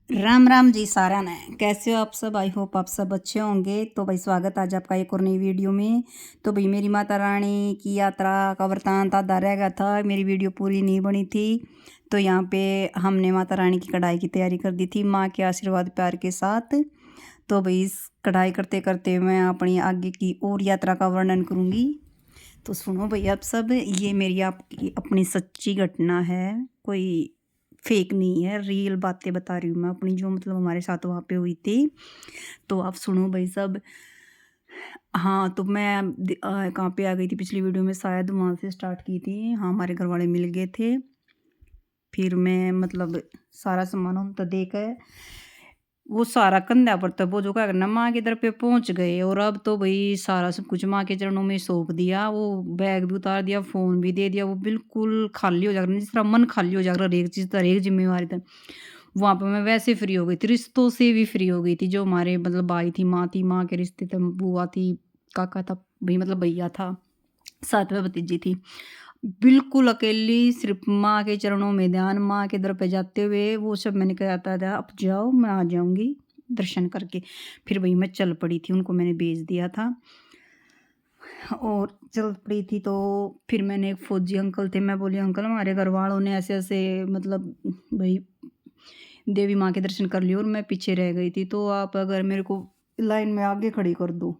राम राम जी सारा ने कैसे हो आप सब। आई होप आप सब अच्छे होंगे। तो भाई स्वागत आज आपका एक और नई वीडियो में। तो भाई मेरी माता रानी की यात्रा का वृतांत आधा रह गया था, मेरी वीडियो पूरी नहीं बनी थी। तो यहाँ पे हमने माता रानी की कढ़ाई की तैयारी कर दी थी माँ के आशीर्वाद प्यार के साथ। तो भाई इस कढ़ाई करते करते मैं अपनी आगे की और यात्रा का वर्णन करूँगी। तो सुनो भाई आप सब, ये मेरी आपकी अपनी सच्ची घटना है, कोई फेक नहीं है, रियल बातें बता रही हूँ मैं अपनी, जो मतलब हमारे साथ वहाँ पे हुई थी। तो आप सुनो भाई सब। हाँ, तो मैं कहाँ पे आ गई थी पिछली वीडियो में, शायद वहाँ से स्टार्ट की थी। हाँ, हमारे घर वाले मिल गए थे। फिर मैं मतलब सारा सामान उन तो देकर वो सारा कंधा पर, तब वो जो क्या करना माँ के दर पे पहुंच गए। और अब तो भाई सारा सब कुछ माँ के चरणों में सौंप दिया, वो बैग भी उतार दिया, फोन भी दे दिया। वो बिल्कुल खाली हो जाकर, जिस तरह मन खाली हो जाकर एक चीज तरह एक जिम्मेवारी था। वहां पर मैं वैसे फ्री हो गई थी, रिश्तों से भी फ्री हो गई थी। जो हमारे मतलब भाई थी, माँ थी, माँ के रिश्ते थे, बुआ थी, काका था, भाई मतलब भैया था, साथ में भतीजी थी। बिल्कुल अकेली, सिर्फ माँ के चरणों में ध्यान, माँ के दर पे जाते हुए वो सब मैंने कहा था, अब जाओ मैं आ जाऊंगी दर्शन करके। फिर वही मैं चल पड़ी थी, उनको मैंने भेज दिया था और चल पड़ी थी। तो फिर मैंने एक फौजी अंकल थे, मैं बोली अंकल हमारे घर वालों ने ऐसे ऐसे मतलब भाई देवी माँ के दर्शन कर लिए और मैं पीछे रह गई थी, तो आप अगर मेरे को लाइन में आगे खड़ी कर दो।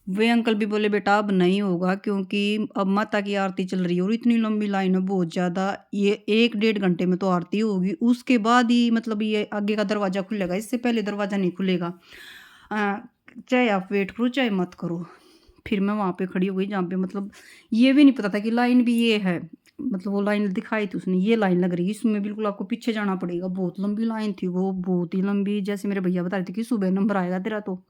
वे अंकल भी बोले बेटा अब नहीं होगा, क्योंकि अब माता की आरती चल रही है और इतनी लंबी लाइन है बहुत ज़्यादा, ये 1 डेढ़ घंटे में तो आरती होगी, उसके बाद ही मतलब ये आगे का दरवाज़ा खुलेगा, इससे पहले दरवाज़ा नहीं खुलेगा। अ, चाहे आप वेट करो चाहे मत करो। फिर मैं वहाँ पे खड़ी हो गई जहाँ पे मतलब ये भी नहीं पता था कि लाइन भी ये है। मतलब वो लाइन दिखाई थी उसने, ये लाइन लग रही है, इसमें बिल्कुल आपको पीछे जाना पड़ेगा। बहुत लंबी लाइन थी वो, बहुत ही लंबी। जैसे मेरे भैया बता रहे थे कि सुबह नंबर आएगा तेरा, तो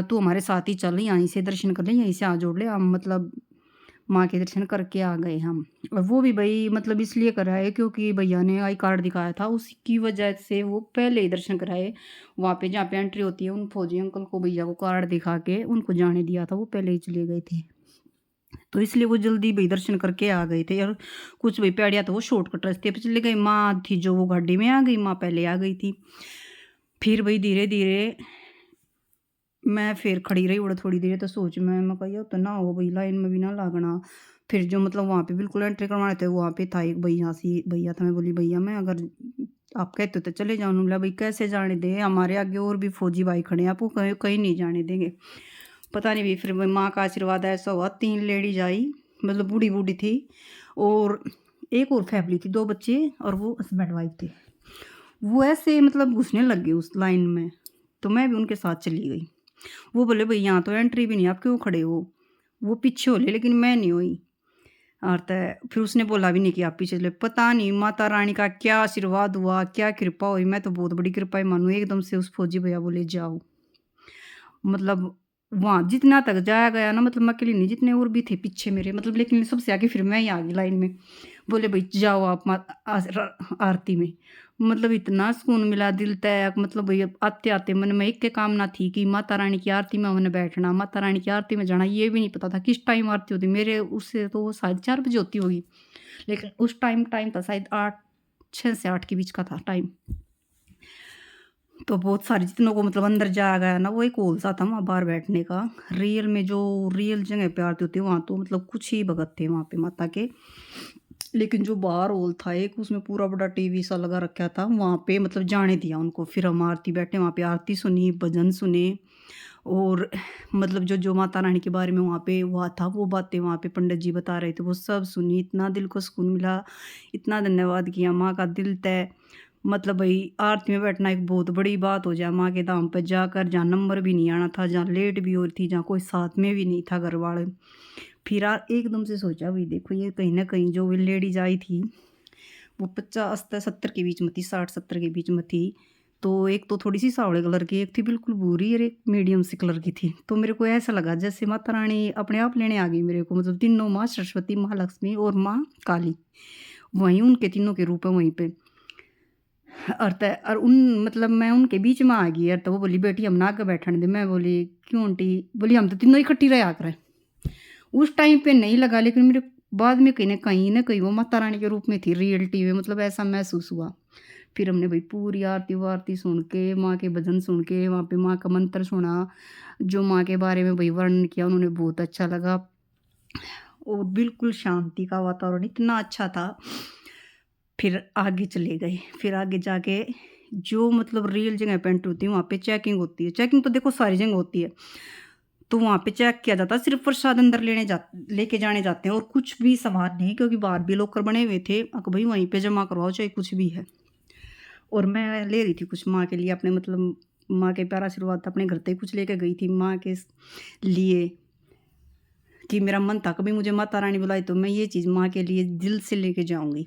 तू हमारे साथ ही चल, यहीं से दर्शन कर ले, यहीं से हाथ जोड़ ले। हम मतलब माँ के दर्शन करके आ गए हम। और वो भी भई मतलब इसलिए कराए क्योंकि भैया ने आई कार्ड दिखाया था, उसकी वजह से वो पहले ही दर्शन कराए। वहाँ पे जहाँ पे एंट्री होती है, उन फौजी अंकल को भैया को कार्ड दिखा के उनको जाने दिया था, वो पहले ही चले गए थे। तो इसलिए वो जल्दी भई दर्शन करके आ गए थे। और कुछ भई पैड़िया तो वो शॉर्टकट रास्ते पे चले गए। माँ थी जो वो गाड़ी में आ गई, माँ पहले आ गई थी। फिर भई धीरे-धीरे मैं फिर खड़ी रही बड़ा थोड़ी देर, तो सोच मैं कहा यो तो ना हो भई लाइन में भी ना लागना। फिर जो मतलब वहाँ पे बिल्कुल एंट्री करवाने थे, वहाँ पे था एक भैया सी भैया था। मैं बोली भैया मैं अगर आप कहते हो तो चले जाऊँ। उन्होंने बोला भई कैसे जाने दें, हमारे आगे और भी फौजी भाई खड़े हैं, आपको कहीं कहीं नहीं जाने देंगे। पता नहीं भई फिर माँ का आशीर्वाद ऐसा हुआ, 3 लेडीज़ आई, मतलब बूढ़ी-बूढ़ी थी और एक और फैमिली थी, 2 बच्चे और वो हस्बैंड वाइफ थे। वो ऐसे मतलब घुसने लग गए उस लाइन में, तो मैं भी उनके साथ चली गई। वो बोले भई यहाँ तो एंट्री भी नहीं, आप क्यों खड़े हो? वो पीछे हो ले, लेकिन मैं नहीं हुई। और त फिर उसने बोला भी नहीं कि आप पीछे चले। पता नहीं माता रानी का क्या आशीर्वाद हुआ, क्या कृपा हुई, मैं तो बहुत बड़ी कृपा ही मानूँ। एकदम से उस फौजी भैया बोले जाओ। मतलब वहाँ जितना तक जाया गया ना, मतलब मैं अकेली नहीं, जितने और भी थे पीछे मेरे, मतलब लेकिन सबसे आगे फिर मैं ही आ गई लाइन में। बोले भई जाओ आप आरती में। मतलब इतना सुकून मिला दिल तक, मतलब भई आते-आते मन में एक कामना थी कि माता रानी की आरती में हमने बैठना, माता रानी की आरती में जाना। ये भी नहीं पता था किस टाइम आरती होती, मेरे उससे तो वो शायद 4 बजे होती होगी। लेकिन उस टाइम टाइम था शायद 8 6 से 8 के बीच का था टाइम। तो बहुत सारे जितनों को मतलब अंदर जाया गया ना, वो एक हॉल सा था वहाँ बाहर बैठने का। रियल में जो रियल जगह पे आरती होती है वहाँ तो मतलब कुछ ही भगत थे वहाँ पे माता के। लेकिन जो बाहर हॉल था एक, उसमें पूरा बड़ा टीवी सा लगा रखा था, वहाँ पे मतलब जाने दिया उनको। फिर हम आरती बैठे, वहाँ पे आरती सुनी, भजन सुने। और मतलब जो माता रानी के बारे में वहाँ पे हुआ था, वो बातें वहाँ पे पंडित जी बता रहे थे, वो सब सुनी। इतना दिल को सुकून मिला, इतना धन्यवाद किया माँ का दिल तय। मतलब भई आरती में बैठना एक बहुत बड़ी बात हो जाए माँ के धाम पे जाकर, जहाँ नंबर भी नहीं आना था, जहाँ लेट भी हो रही थी, जहाँ कोई साथ में भी नहीं था घर वाले। फिर एकदम से सोचा भई देखो ये कहीं न कहीं जो भी लेडीज़ आई थी, वो 50 त 70 के बीच में थी, 60-70 के बीच में थी। तो एक तो थोड़ी-सी सावळे कलर की, एक थी बिल्कुल भूरी और एक मीडियम सी कलर की थी। तो मेरे को ऐसा लगा जैसे माता रानी अपने आप लेने आ गई मेरे को, मतलब तीनों माँ सरस्वती, माँ लक्ष्मी और माँ काली, वहीं उनके तीनों के रूप हैं वहीं पे। और उन मतलब मैं उनके बीच में आ गई यार, तो वो बोली बेटी हम ना आगे बैठने दे। मैं बोली क्यों आंटी? बोली हम तो तीनों इकट्ठी रहा करें। उस टाइम पे नहीं लगा, लेकिन मेरे बाद में कहीं न कहीं वो माता रानी के रूप में थी रियलिटी में, मतलब ऐसा महसूस हुआ। फिर हमने भाई पूरी आरती वारती सुन के, माँ के भजन सुन के, वहाँ पे माँ का मंत्र सुना, जो माँ के बारे में भाई वर्णन किया उन्होंने बहुत अच्छा लगा। और बिल्कुल शांति का वातावरण इतना अच्छा था। फिर आगे चले गए, फिर आगे जाके जो मतलब रियल जगह पे एंट्री होती है वहाँ पे चेकिंग होती है। चेकिंग तो देखो सारी जगह होती है, तो वहाँ पे चेक किया जाता है, सिर्फ प्रसाद अंदर लेके जाने जाते हैं और कुछ भी सामान नहीं, क्योंकि बाहर भी लॉकर बने हुए थे। भाई वहीं पे जमा करवाओ चाहे कुछ भी है। और मैं ले रही थी कुछ माँ के लिए, अपने मतलब माँ के प्यार आशीर्वाद अपने घर से कुछ लेके गई थी माँ के लिए, कि मेरा मन था कभी मुझे माता रानी बुलाई तो मैं ये चीज़ माँ के लिए दिल से लेके जाऊंगी।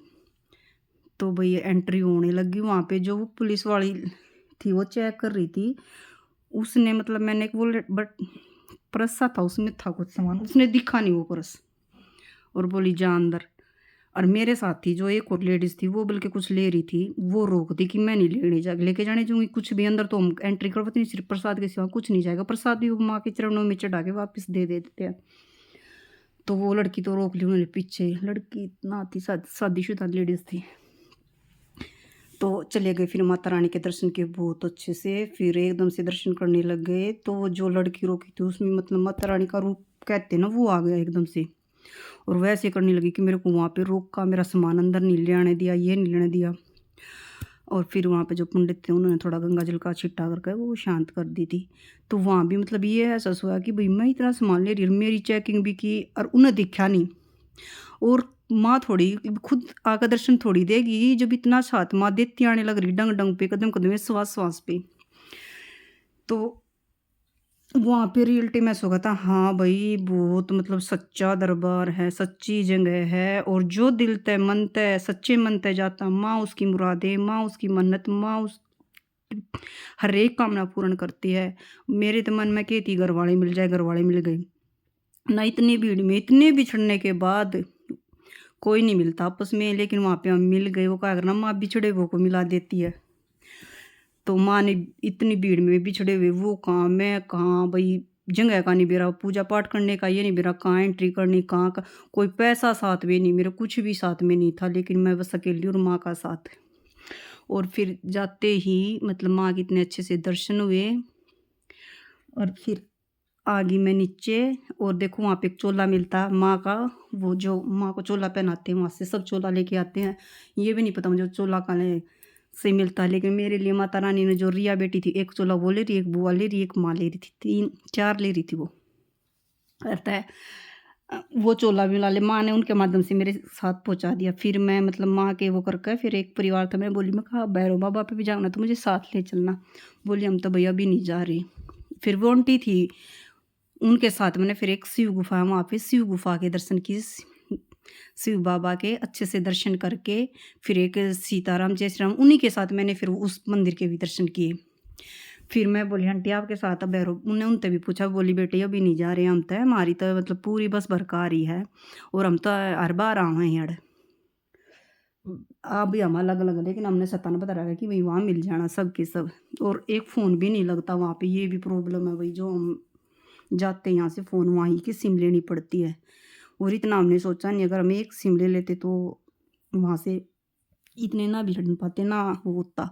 तो भाई एंट्री होने लगी, वहाँ पे जो पुलिस वाली थी वो चेक कर रही थी। उसने मतलब मैंने एक वो बट पर्स सा था, उसमें था कुछ सामान, उसने दिखा नहीं वो पर्स, और बोली जा अंदर। और मेरे साथ थी जो एक और लेडीज़ थी, वो बल्कि कुछ ले रही थी, वो रोक दी कि मैं नहीं लेके जाने दूँगी कुछ भी अंदर, तो हम एंट्री करवाते नहीं, सिर्फ प्रसाद के सिवा कुछ नहीं जाएगा। प्रसाद भी वो माँ के चरणों में चढ़ा के वापस दे देते हैं। तो वो लड़की तो रोक ली उन्होंने पीछे, लड़की इतना थी शादीशुदा लेडीज़ थी। तो चले गए फिर माता रानी के दर्शन किए बहुत अच्छे से, फिर एकदम से दर्शन करने लग गए। तो वो जो लड़की रोकी थी उसमें मतलब माता रानी का रूप कहते हैं ना, वो आ गया एकदम से, और वैसे करने लगी कि मेरे को वहाँ पे रोका, मेरा सामान अंदर नहीं ले आने दिया, ये नहीं लेने दिया। और फिर वहाँ पे जो पंडित थे उन्होंने थोड़ा गंगा जल का छिट्टा करके वो शांत कर दी थी। तो वहाँ भी मतलब ये एहसास हुआ कि भाई मैं इतना सामान ले रही हूँ, मेरी चेकिंग भी की और उन्हें दिखा नहीं। और माँ थोड़ी खुद आकर दर्शन थोड़ी देगी, जब इतना साथ माँ देती आने लग रही, डंग डंग पे, कदम कदम पे, श्वास श्वास पे। तो वहाँ पे रियलिटी महसूस होगा था, हाँ भाई बहुत मतलब सच्चा दरबार है, सच्ची जगह है। और जो दिल तय मन तय सच्चे मन तय जाता, माँ उसकी मुरादें, माँ उसकी मन्नत, माँ उस हर एक कामना पूर्ण करती है। मेरे तो मन में कहती घर वाले मिल जाए, घर वाले मिल गए ना। इतनी भीड़ में इतने बिछड़ने के बाद कोई नहीं मिलता आपस में, लेकिन वहाँ पे हम मिल गए। वो क्या करना, माँ बिछड़े हुए को मिला देती है। तो माँ ने इतनी भीड़ में बिछड़े हुए, वो कहाँ मैं कहाँ, भाई जगह का नहीं बेरा, पूजा पाठ करने का ये नहीं बेरा, कहाँ एंट्री करनी, कहाँ का कोई पैसा साथ में नहीं, मेरा कुछ भी साथ में नहीं था, लेकिन मैं बस अकेली और माँ का साथ। और फिर जाते ही मतलब माँ के इतने अच्छे से दर्शन हुए। और फिर आ गई मैं नीचे, और देखो वहाँ पे एक चोला मिलता माँ का, वो जो माँ को चोला पहनाते हैं वहाँ से सब चोला लेके आते हैं। ये भी नहीं पता मुझे चोला कहाँ से मिलता है, लेकिन मेरे लिए माता रानी ने जो रिया बेटी थी, एक चोला वो ले रही, एक बुआ ले रही, एक माँ ले रही थी, 3-4 ले रही थी वो। कहता है वो चोला भी ला ले, माँ ने उनके माध्यम से मेरे साथ पहुँचा दिया। फिर मैं मतलब माँ के वो करके फिर एक परिवार था, मैं बोली मैं कहा भैरव बाबा पे भी जाना तो मुझे साथ ले चलना। बोली हम तो भैया अभी नहीं जा रहे। फिर वो आंटी थी, उनके साथ मैंने फिर एक शिव गुफा है, वहाँ पे शिव गुफा के दर्शन किए, शिव बाबा के अच्छे से दर्शन करके फिर एक सीताराम जय श्री राम, उन्हीं के साथ मैंने फिर उस मंदिर के भी दर्शन किए। फिर मैं बोली आंटी आपके साथ अब भैरव, उन्हें उनसे भी पूछा, बोली बेटी अभी नहीं जा रहे हम तो, हमारी तो मतलब पूरी बस भरकार ही है और हम तो हर बार आए हैं यार। आप भी हम अलग अलग, लेकिन हमने सत्ता पता रखा कि भाई वहाँ मिल जाना सब के सब। और एक फ़ोन भी नहीं लगता वहाँ पे, ये भी प्रॉब्लम है भाई, जो हम जाते हैं यहाँ से फ़ोन वहीं की सिम लेनी पड़ती है। और इतना हमने सोचा नहीं, अगर हम एक सिम ले लेते तो वहाँ से इतने ना भी हट पाते ना वो होता।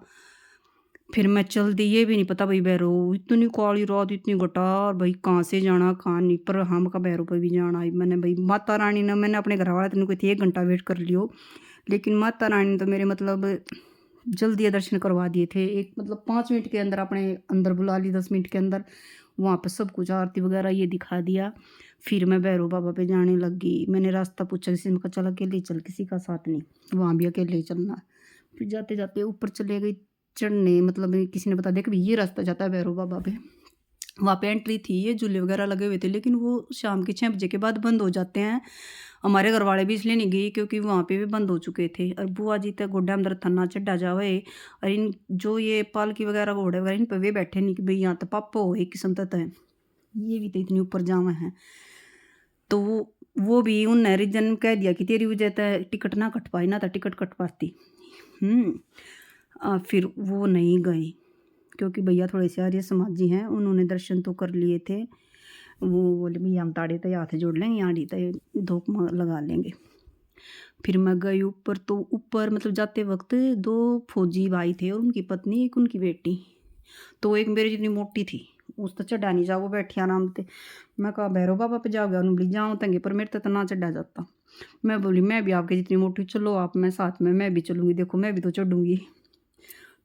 फिर मैं चल दी, ये भी नहीं पता भाई भैरो इतनी काली रात, इतनी गटार, भाई कहाँ से जाना कहाँ नहीं, पर हम का भैरो पर भी जाना है। मैंने भाई माता रानी ने, मैंने अपने घर वाले तेन को 1 घंटा वेट कर लियो, लेकिन माता रानी ने तो मेरे मतलब जल्दी दर्शन करवा दिए थे। एक मतलब 5 मिनट के अंदर अपने अंदर बुला ली, 10 मिनट के अंदर वहाँ पर सब कुछ आरती वगैरह ये दिखा दिया। फिर मैं भैरव बाबा पे जाने लगी। मैंने रास्ता पूछा किसी ने, कहा चल अकेले चल, किसी का साथ नहीं, वहाँ भी अकेले ही चलना। फिर जाते जाते ऊपर चले गई चढ़ने, मतलब किसी ने बता दिया कि भाई ये रास्ता जाता है भैरव बाबा पे। वहाँ पे एंट्री थी, ये झूले वगैरह लगे हुए थे, लेकिन वो शाम के 6 बजे के बाद बंद हो जाते हैं। हमारे घर वाले भी इसलिए नहीं गए क्योंकि वहाँ पे भी बंद हो चुके थे। और बुआ जी तक गोड्डा अंदर थन्ना चढ़ा जावे, और इन जो ये पालकी वगैरह घोड़े वगैरह इन पर वे बैठे नहीं कि भाई यहाँ तो पापा हो एक किस्म तक है, ये भी तो इतनी ऊपर जावा है। तो वो भी उन रीजन कह दिया कि तेरी वजह से टिकट ना कट पाई, ना तो टिकट कट पाती। फिर वो नहीं गए क्योंकि भैया थोड़े से आर्य समाजी हैं, उन्होंने दर्शन तो कर लिए थे। वो बोले भैया हम ताड़े तो हाथ जोड़ लेंगे, यहाँ तो धूप लगा लेंगे। फिर मैं गई ऊपर, तो ऊपर मतलब जाते वक़्त 2 फौजी भाई थे और उनकी पत्नी, एक उनकी बेटी। तो एक मेरी जितनी मोटी थी, उस तो चढ़ा नहीं जा, वो बैठी आराम ते। मैं कहा भैरव बाबा पे जाओगे? उन्होंने बोली जाऊँ तंगे, पर मेरे तो ना चढ़ा जाता। मैं बोली मैं भी आपके जितनी मोटी, चलो आप मैं साथ में, मैं भी चलूँगी, देखो मैं भी तो चढ़ूँगी।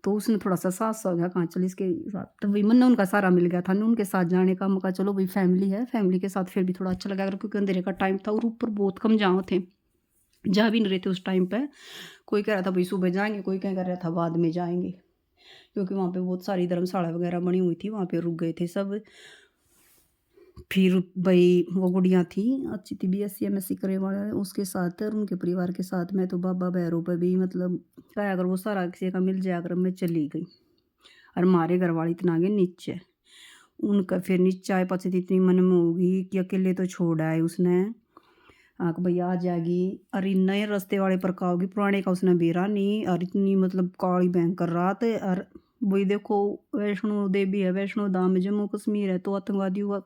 तो उसने थोड़ा-सा साहस हो गया, कहाँ चल इसके साथ, तो वही मन ना उनका सहारा मिल गया था ना उनके साथ जाने का। मैं कहा चलो भई फैमिली है, फैमिली के साथ फिर भी थोड़ा अच्छा लगा, क्योंकि अंधेरे का टाइम था और ऊपर बहुत कम जाँव थे। जा भी नहीं रहे थे उस टाइम पे। कोई कह रहा था भई सुबह जाएँगे, कोई कह रहा था बाद में जाएँगे। क्योंकि वहाँ पे बहुत सारी धर्मशाला वगैरह बनी हुई थी, वहाँ पे रुक गए थे सब। फिर भई वो गुड़िया थी, अच्छी थी, बीएससी एमएससी करे वाले, उसके साथ और उनके परिवार के साथ मैं तो बाबा भैरव पे भी मतलब क्या अगर वो सारा किसी का मिल जाया अगर मैं चली गई। और हमारे घरवाले इतना आगे नीचे, उनका फिर नीचे आए पाछे तो इतनी मन में होगी कि अकेले तो छोड़ आए उसने। कि भैया आ जाएगी, और इन नए रास्ते वाले पर का होगी, पुराने का उसने बेरा नहीं। और इतनी मतलब काली भयंकर रात है। और वही देखो, वैष्णो देवी है, वैष्णो धाम है, जम्मू कश्मीर है, तो आतंकवादी हुआ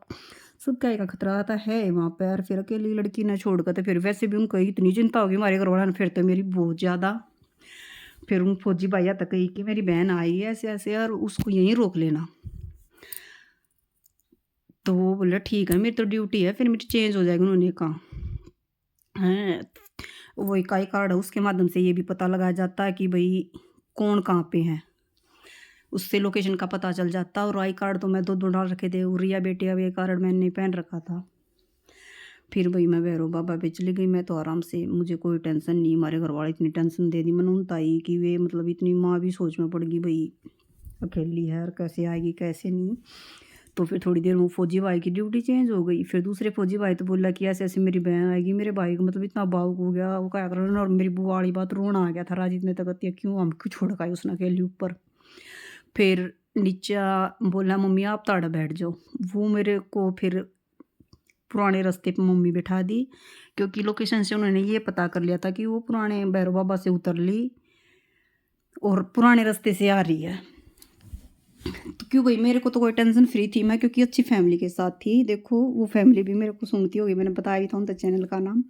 सब क्या का खतरा आता है वहाँ पे। और फिर अकेली लड़की ने छोड़ कर, तो फिर वैसे भी उनको इतनी चिंता होगी हमारे घर वालों ने, फिर तो मेरी बहुत ज़्यादा। फिर उन फौजी भैया तक कही कि मेरी बहन आई है ऐसे ऐसे, और उसको यहीं रोक लेना। तो वो बोला ठीक है, मेरी तो ड्यूटी है, फिर मेरी चेंज हो जाएगी। उन्होंने कहा हैं, वो एक आई कार्ड है, उसके माध्यम से ये भी पता लगाया जाता है कि भाई कौन कहाँ पे है, उससे लोकेशन का पता चल जाता। और आई कार्ड तो मैं 2-2 डाल रखे थे, रिया बेटी का भी कार्ड मैंने पहन रखा था। फिर भाई मैं भैरव बाबा पे चली गई। मैं तो आराम से, मुझे कोई टेंशन नहीं। हमारे घर वाले इतनी टेंशन दे दी मैंने उनताई कि वे मतलब इतनी माँ भी सोच में पड़ गई भाई अकेली है और कैसे आएगी कैसे नहीं। तो फिर थोड़ी देर में फौजी भाई की ड्यूटी चेंज हो गई। फिर दूसरे फौजी भाई तो बोला कि ऐसे ऐसे मेरी बहन आएगी। मेरे भाई को मतलब इतना भावुक हो गया, वो क्या कर रहा, और मेरी बुआ वाली बात रोना आ गया था। राजीव ने तक क्यों हम क्यों छोड़ गए उसने अकेली ऊपर। फिर नीचे बोला मम्मी आप ताड़ा बैठ जाओ। वो मेरे को फिर पुराने रास्ते पे मम्मी बिठा दी, क्योंकि लोकेशन से उन्होंने ये पता कर लिया था कि वो पुराने भैरव बाबा से उतर ली और पुराने रास्ते से आ रही है। तो क्यों भाई मेरे को तो कोई टेंशन फ्री थी मैं, क्योंकि अच्छी फैमिली के साथ थी। देखो वो फैमिली भी मेरे को सुनती होगी, मैंने बताया ही था उनका चैनल का नाम।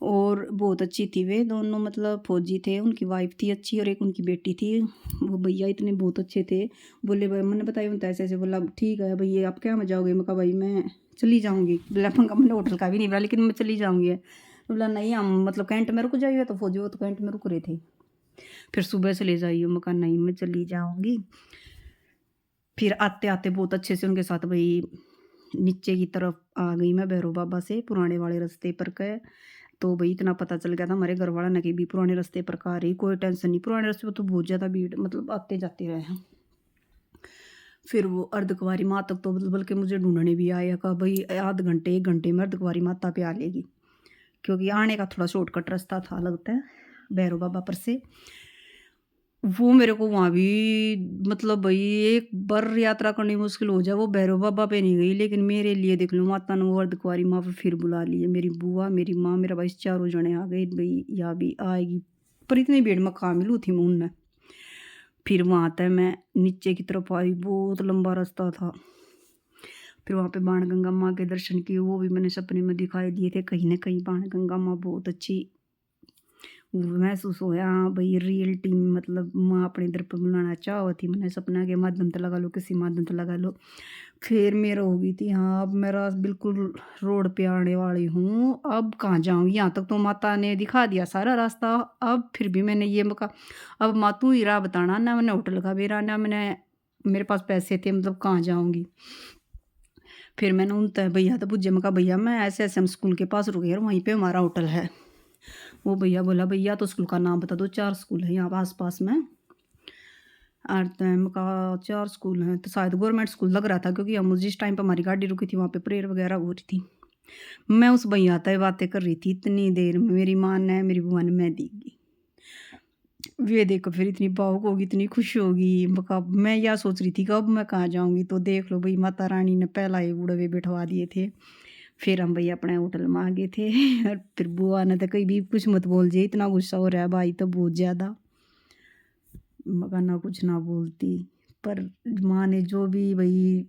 और बहुत अच्छी थी वे दोनों, मतलब फौजी थे, उनकी वाइफ थी अच्छी और एक उनकी बेटी थी। वो भैया इतने बहुत अच्छे थे। बोले भाई मैंने बताया उनका ऐसे ऐसे, बोला ठीक है भैया आप क्या में जाओगे। मैं कहा भाई मैं चली जाऊँगी। बोला पंखा मैंने होटल का भी नहीं बोला, लेकिन मैं चली जाऊँगी। बोला नहीं हम मतलब कैंट में रुक जाइए, तो फौजी वो तो कैंट में रुक रहे थे। फिर सुबह से ले जाइए। मैं कहा नहीं मैं चली जाऊँगी। फिर आते-आते बहुत अच्छे से उनके साथ वही नीचे की तरफ आ गई मैं भैरव बाबा से, पुराने वाले रास्ते पर के। तो भई इतना पता चल गया था हमारे घर वाला ने कि भी पुराने रास्ते पर का रही, कोई टेंशन नहीं। पुराने रास्ते पर तो बहुत ज़्यादा भीड़ मतलब आते-जाते रहे हैं। फिर वो अर्धकुँवारी माँ तक तो बल्कि मुझे ढूँढने भी आए, कहा भई आध घंटे 1 घंटे में अर्धकुँवारी माता पे आ लेगी। क्योंकि आने का थोड़ा शॉर्टकट रास्ता था लगता है भैरव बाबा पर से। वो मेरे को वहाँ भी मतलब भई एक बार यात्रा करनी मुश्किल हो जाए, वो भैरव बाबा पे नहीं गई, लेकिन मेरे लिए देख लो माता ने वो अर्धकुँवारी माँ पे फिर बुला ली है। मेरी बुआ, मेरी माँ, मेरा भाई चारों जने आ गए भई या भी आएगी। पर इतनी भीड़ में कहाँ मिलूँ थी मैं उनने। फिर वहाँ तक मैं नीचे की तरफ आई, बहुत लंबा रास्ता था। फिर वहाँ पे बाणगंगा माँ के दर्शन किए, वो भी मैंने सपने में दिखाई दिए थे। कहीं न कहीं बाणगंगा माँ बहुत अच्छी महसूस होया। हाँ भई रियलिटी में मतलब माँ अपने दर पे बुलाना चाहो थी। मैंने सपना के माध्यम से लगा लो, किसी माध्यम से लगा लो। फिर मेरा हो गई थी हाँ, अब मेरा बिल्कुल रोड पे आने वाली हूँ, अब कहाँ जाऊँगी? यहाँ तक तो माता ने दिखा दिया सारा रास्ता। अब फिर भी मैंने ये मौका, अब माँ तू ही राह बताना, ना मैंने होटल का बेरा, ना मैंने मेरे पास पैसे थे, मतलब कहाँ जाऊँगी? फिर मैंने उन त भैया तो पूछे, मैं कहा भैया मैं ऐसे-ऐसे हम स्कूल के पास रुके हैं और वहीं पे हमारा होटल है। वो भैया बोला भैया तो स्कूल का नाम बता दो, 4 स्कूल हैं यहाँ आस-पास में। और मैंने कहा 4 स्कूल हैं, तो शायद गवर्नमेंट स्कूल लग रहा था, क्योंकि हम जिस टाइम पे हमारी गाड़ी रुकी थी वहाँ पे प्रेयर वगैरह हो रही थी। मैं उस भैया से बातें कर रही थी, इतनी देर में मेरी माँ ने मेरी बुआ ने मेहंदी की। वे देखो फिर इतनी भावुक होगी, इतनी खुश होगी। मैं यह सोच रही थी कि अब मैं कहाँ जाऊँगी, तो देख लो भई माता रानी ने पहला ही बुढ़वे बिठवा दिए थे। फिर हम भई अपने होटल में आ गए थे। और फिर बुआ ने तो कही भी कुछ मत बोल जे, इतना गुस्सा हो रहा है भाई तो बहुत ज़्यादा। मैं कहा ना कुछ ना बोलती, पर माँ ने जो भी भई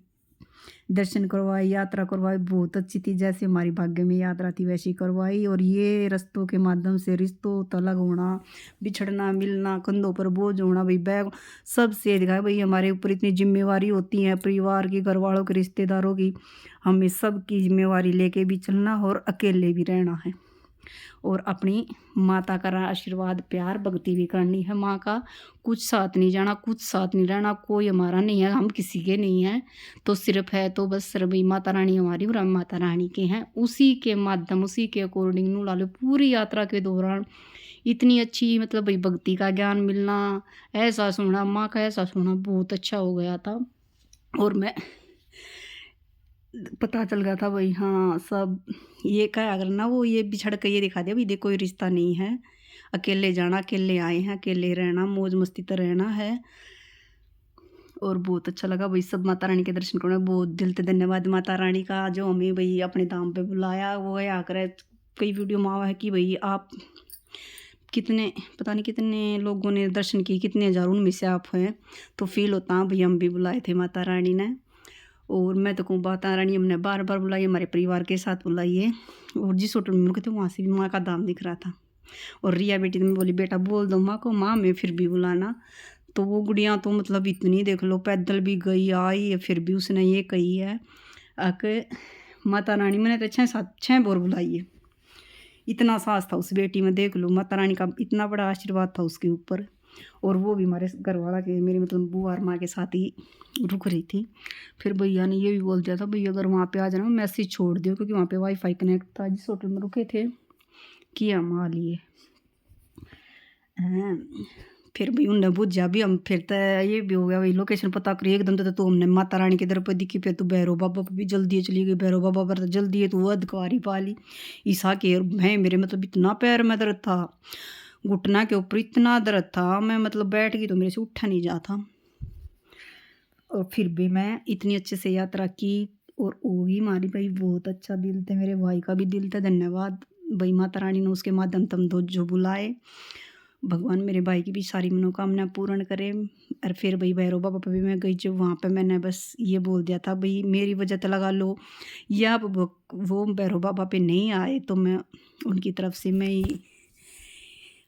दर्शन करवाए, यात्रा करवाई, बहुत अच्छी थी। जैसे हमारी भाग्य में यात्रा थी वैसी करवाई। और ये रस्तों के माध्यम से रिश्तों तलग होना, बिछड़ना, मिलना, कंधों पर बोझ होना, भाई बैग सबसे दिखाया भाई हमारे ऊपर इतनी जिम्मेवारी होती है परिवार की, घर वालों की, रिश्तेदारों की। हमें सबकी जिम्मेवारी लेके भी चलना और अकेले भी रहना है। और अपनी माता का आशीर्वाद, प्यार, भक्ति भी करनी है माँ का। कुछ साथ नहीं जाना, कुछ साथ नहीं रहना, कोई हमारा नहीं है, हम किसी के नहीं हैं। तो सिर्फ है तो बस सिर्फ ही माता रानी हमारी और हम माता रानी के हैं। उसी के माध्यम, उसी के अकॉर्डिंग नू ला लो पूरी यात्रा के दौरान इतनी अच्छी मतलब भाई भक्ति का ज्ञान मिलना, एहसास होना, माँ का एहसास होना बहुत अच्छा हो गया था। और मैं पता चल गया था भाई हाँ सब ये क्या अगर ना वो ये बिछड़ के ये दिखा दिया भाई देखो कोई रिश्ता नहीं है, अकेले जाना, अकेले आए हैं, अकेले रहना, मौज मस्ती तो रहना है। और बहुत अच्छा लगा भाई सब माता रानी के दर्शन करना। बहुत दिल से धन्यवाद माता रानी का जो हमें भाई अपने धाम पे बुलाया। वो आकर कई वीडियो में आवा है कि भाई आप कितने पता नहीं कितने लोगों ने दर्शन किए, कितने हज़ारों उनमें से आप हैं। तो फील होता है भाई हम भी बुलाए थे माता रानी ने। और मैं तो कहूँ माता रानी हमने बार बार बुलाई, हमारे परिवार के साथ बुलाई है। और जिस होटल में रुके थे वहाँ से भी माँ का धाम दिख रहा था। और रिया बेटी ने बोली बेटा बोल दो माँ को, माँ मैं फिर भी बुलाना। तो वो गुड़िया तो मतलब इतनी देख लो पैदल भी गई आई, फिर भी उसने ये कही है कि माता रानी मैंने तो 6 बार बुलाई है। इतना साहस था उस बेटी में, देख लो माता रानी का इतना बड़ा आशीर्वाद था उसके ऊपर। और वो भी हमारे घर वाला के मेरी मतलब बुआ और माँ के साथ ही रुक रही थी। फिर भैया ने ये भी बोल दिया था भैया अगर वहाँ पे आ जाना मैसेज छोड़ दियो, क्योंकि वहाँ पे वाईफाई कनेक्ट था जिस होटल में रुके थे कि हम आ लिए हैं। फिर भी उनने बुझा भी हम फिर तो ये भी हो गया भाई लोकेशन पता करिए एकदम तो हमने माता रानी के दर पर दिखी। फिर तो भैरव बाबा पर भी जल्दी चली गई, भैरव बाबा पर तो जल्दी है तो वो अधिकारी पा ली ईसा के। मैं मेरे मतलब इतना पैर में दर्द था, घुटना के ऊपर इतना दर्द था, मैं मतलब बैठ गई तो मेरे से उठा नहीं जाता। और फिर भी मैं इतनी अच्छे से यात्रा की। और वो भी हमारी भाई बहुत अच्छा दिल थे, मेरे भाई का भी दिल था। धन्यवाद भाई माता रानी ने उसके माध्यम तुम दो जो बुलाए। भगवान मेरे भाई की भी सारी मनोकामना पूर्ण करे। और फिर भाई भैरव बाबा पे भी मैं गई जो वहाँ पे मैंने बस ये बोल दिया था भाई मेरी वजह तो लगा लो या वो भैरव बाबा पे नहीं आए तो मैं उनकी तरफ से मैं ही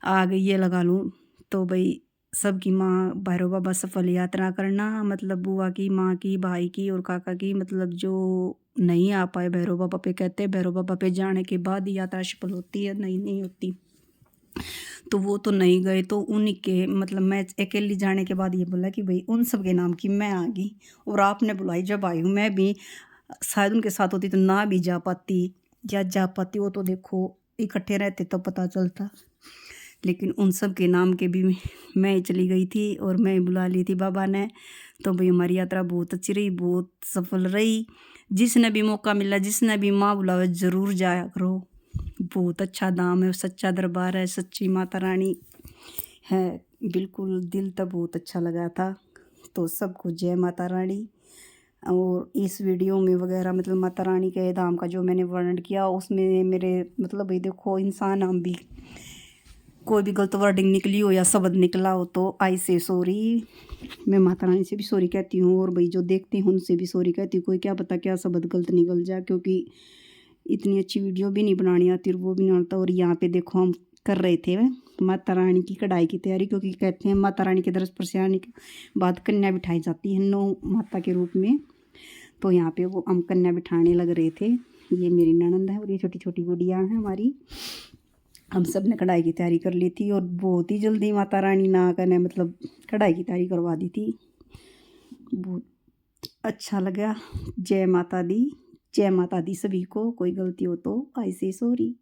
आ गई ये लगा लूँ। तो भाई सबकी माँ भैरव बाबा सफल यात्रा करना, मतलब बुआ की, माँ की, भाई की और काका की, मतलब जो नहीं आ पाए भैरव बाबा पे, कहते हैं भैरव बाबा पे जाने के बाद ही यात्रा सफल होती है, नहीं होती। तो वो तो नहीं गए तो उन्हीं के मतलब मैं अकेली जाने के बाद ये बोला कि भाई उन सब के नाम की मैं आ गई और आपने बुलाई जब आई हूँ। मैं भी शायद उनके साथ होती तो ना भी जा पाती या जा पाती, वो तो देखो इकट्ठे रहते तो पता चलता। लेकिन उन सब के नाम के भी मैं ही चली गई थी और मैं ही बुला ली थी बाबा ने। तो भाई हमारी यात्रा बहुत अच्छी रही, बहुत सफल रही। जिसने भी मौका मिला, जिसने भी माँ बुलावे ज़रूर जाया करो। बहुत अच्छा धाम है, सच्चा दरबार है, सच्ची माता रानी है। बिल्कुल दिल तो बहुत अच्छा लगा था। तो सबको जय माता रानी। और इस वीडियो में वगैरह मतलब माता रानी के धाम का जो मैंने वर्णन किया उसमें मेरे मतलब भाई देखो इंसान हम भी कोई भी गलत वर्डिंग निकली हो या शब्द निकला हो तो आई से सॉरी। मैं माता रानी से भी सॉरी कहती हूँ और भाई जो देखते हैं उनसे भी सॉरी कहती हूँ। कोई क्या पता क्या शब्द गलत निकल जाए, क्योंकि इतनी अच्छी वीडियो भी नहीं बनानी आती और वो भी नहीं आता। और यहाँ पे देखो हम कर रहे थे माता रानी की कढ़ाई की तैयारी, क्योंकि कहते हैं माता रानी के दरस पर से आने के बाद कन्या बिठाई जाती है 9 माता के रूप में। तो यहाँ पे वो हम कन्या बिठाने लग रहे थे। ये मेरी ननंद है और ये छोटी छोटी गुड़ियाँ हैं हमारी। हम सब ने कढ़ाई की तैयारी कर ली थी और बहुत ही जल्दी माता रानी ना करने मतलब कढ़ाई की तैयारी करवा दी थी। बहुत अच्छा लगा। जय माता दी, जय माता दी सभी को। कोई गलती हो तो आई से सॉरी।